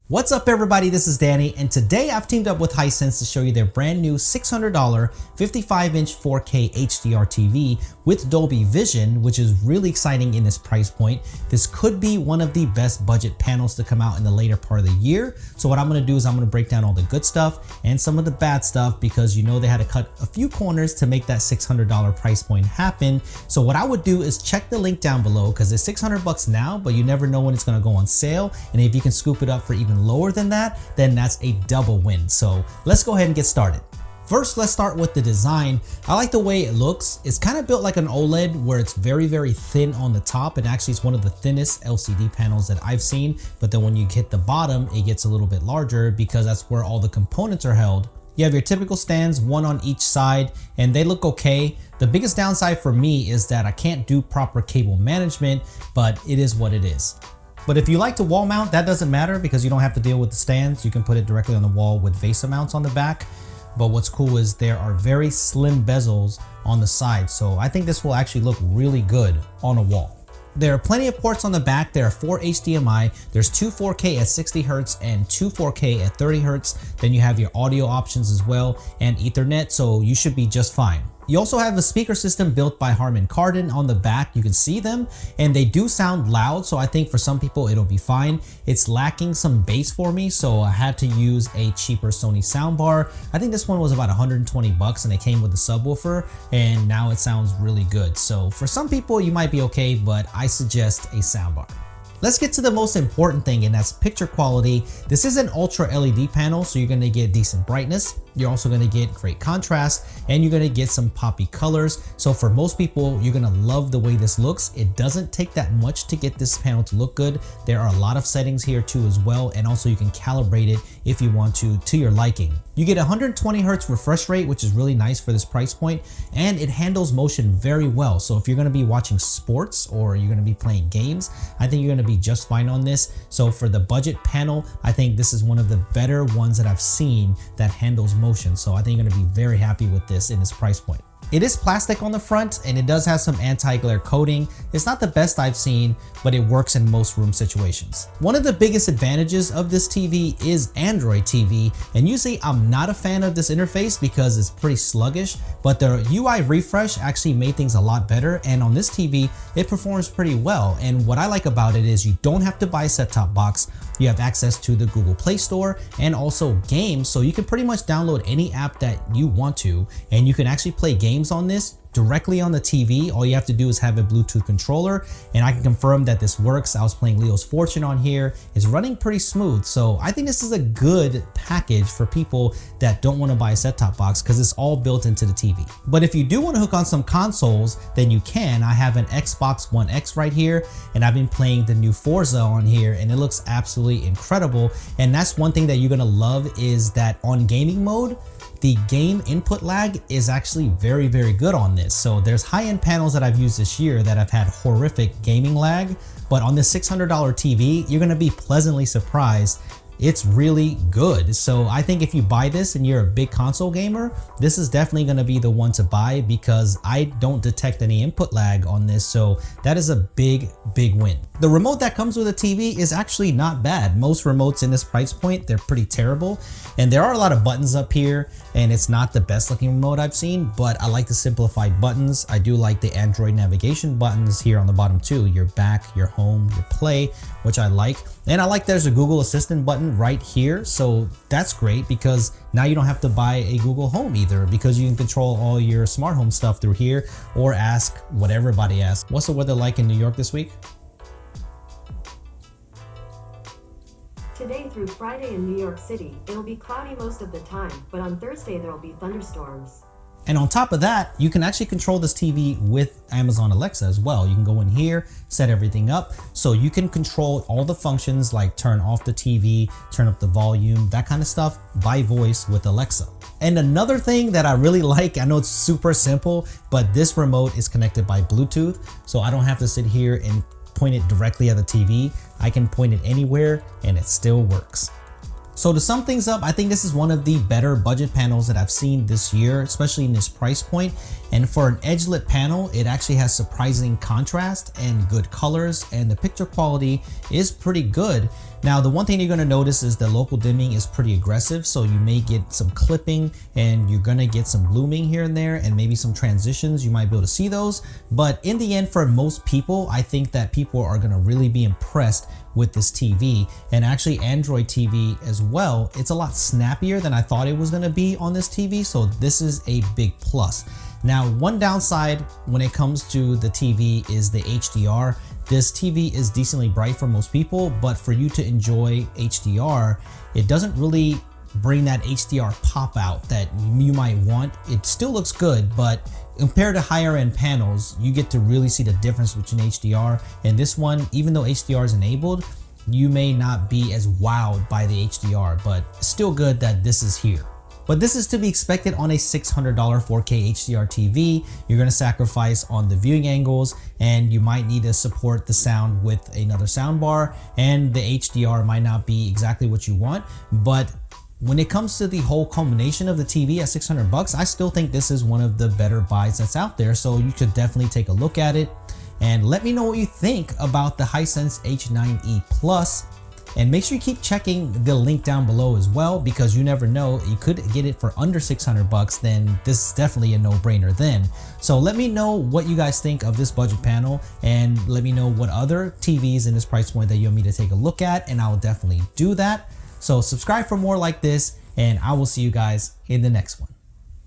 What's up everybody, this is Danny, and today I've teamed up with Hisense to show you their brand new $600 55-inch 4K HDR TV with Dolby Vision, which is really exciting in this price point. This could be one of the best budget panels to come out in the later part of the year. So what I'm gonna do is I'm gonna break down all the good stuff and some of the bad stuff, because you know they had to cut a few corners to make that $600 price point happen. So what I would do is check the link down below, because it's 600 bucks now, but you never know when it's gonna go on sale. And if you can scoop it up for even lower than that, then that's a double win. So let's go ahead and get started. First, let's start with the design. I like the way it looks. It's kind of built like an OLED, where it's very thin on the top, and actually it's one of the thinnest LCD panels that I've seen. But then when you hit the bottom, it gets a little bit larger because that's where all the components are held. You have your typical stands, one on each side, and they look okay. The biggest downside for me is that I can't do proper cable management, but it is what it is. But if you like to wall mount, that doesn't matter because you don't have to deal with the stands. You can put it directly on the wall with VESA mounts on the back. But what's cool is there are very slim bezels on the side. So I think this will actually look really good on a wall. There are plenty of ports on the back. There are 4 HDMI, there's 2 4K at 60 Hz and 2 4K at 30 Hz. Then you have your audio options as well and Ethernet, so you should be just fine. You also have a speaker system built by Harman Kardon on the back. You can see them and they do sound loud, so I think for some people it'll be fine. It's lacking some bass for me, so I had to use a cheaper Sony soundbar. I think this one was about 120 bucks and it came with a subwoofer, and now it sounds really good. So for some people you might be okay, but I suggest a soundbar. Let's get to the most important thing, and that's picture quality. This is an ultra LED panel, so you're gonna get decent brightness. You're also gonna get great contrast, and you're gonna get some poppy colors. So for most people, you're gonna love the way this looks. It doesn't take that much to get this panel to look good. There are a lot of settings here too as well, and also you can calibrate it if you want to your liking. You get 120 Hz refresh rate, which is really nice for this price point, and it handles motion very well. So if you're gonna be watching sports or you're gonna be playing games, I think you're gonna be just fine on this. So for the budget panel, I think this is one of the better ones that I've seen that handles motion. So I think you're gonna be very happy with this in this price point. It is plastic on the front and it does have some anti-glare coating. It's not the best I've seen, but it works in most room situations. One of the biggest advantages of this TV is Android TV, and usually I'm not a fan of this interface because it's pretty sluggish, but the UI refresh actually made things a lot better, and on this TV it performs pretty well. And what I like about it is you don't have to buy a set-top box. You have access to the Google Play Store and also games, so you can pretty much download any app that you want to, and you can actually play games on this directly on the TV. All you have to do is have a Bluetooth controller, and I can confirm that this works. I was playing Leo's Fortune on here. It's running pretty smooth, so I think this is a good package for people that don't want to buy a set-top box because it's all built into the TV. But if you do want to hook on some consoles, then you can. I have an Xbox One X right here, and I've been playing the new Forza on here, and it looks absolutely incredible. And that's one thing that you're gonna love, is that on gaming mode, the game input lag is actually very good on this. So there's high-end panels that I've used this year that have had horrific gaming lag, but on this $600 TV, you're gonna be pleasantly surprised. It's really good. So I think if you buy this and you're a big console gamer, this is definitely going to be the one to buy, because I don't detect any input lag on this. So that is a big win. The remote that comes with a TV is actually not bad. Most remotes in this price point, they're pretty terrible. And there are a lot of buttons up here, and it's not the best looking remote I've seen, but I like the simplified buttons. I do like the Android navigation buttons here on the bottom too. Your back, your home, your play, which I like. And I like there's a Google Assistant button right here. So that's great, because now you don't have to buy a Google Home either, because you can control all your smart home stuff through here, or ask what everybody asks. What's the weather like in New York this week? Today through Friday in New York City, it'll be cloudy most of the time, but on Thursday there'll be thunderstorms. And on top of that, you can actually control this TV with Amazon Alexa as well. You can go in here, set everything up, so you can control all the functions like turn off the TV, turn up the volume, that kind of stuff by voice with Alexa. And another thing that I really like, I know it's super simple, but this remote is connected by Bluetooth, so I don't have to sit here and point it directly at the TV. I can point it anywhere and it still works. So to sum things up, I think this is one of the better budget panels that I've seen this year, especially in this price point. And for an edge-lit panel, it actually has surprising contrast and good colors, and the picture quality is pretty good. Now, the one thing you're gonna notice is the local dimming is pretty aggressive, so you may get some clipping and you're gonna get some blooming here and there and maybe some transitions. You might be able to see those, but in the end, for most people, I think that people are gonna really be impressed with this TV. And actually Android TV as well, it's a lot snappier than I thought it was gonna be on this TV, so this is a big plus. Now, one downside when it comes to the TV is the HDR. This TV is decently bright for most people, but for you to enjoy HDR, it doesn't really bring that HDR pop out that you might want. It still looks good, but compared to higher end panels, you get to really see the difference between HDR and this one. Even though HDR is enabled, you may not be as wowed by the HDR, but still good that this is here. But this is to be expected on a $600 4K HDR TV. You're gonna sacrifice on the viewing angles, and you might need to support the sound with another soundbar, and the HDR might not be exactly what you want. But when it comes to the whole combination of the TV at 600 bucks, I still think this is one of the better buys that's out there. So you should definitely take a look at it and let me know what you think about the Hisense H9E Plus. And make sure you keep checking the link down below as well, because you never know, you could get it for under 600 bucks, then this is definitely a no-brainer then. So let me know what you guys think of this budget panel, and let me know what other TVs in this price point that you want me to take a look at, and I will definitely do that. So subscribe for more like this, and I will see you guys in the next one.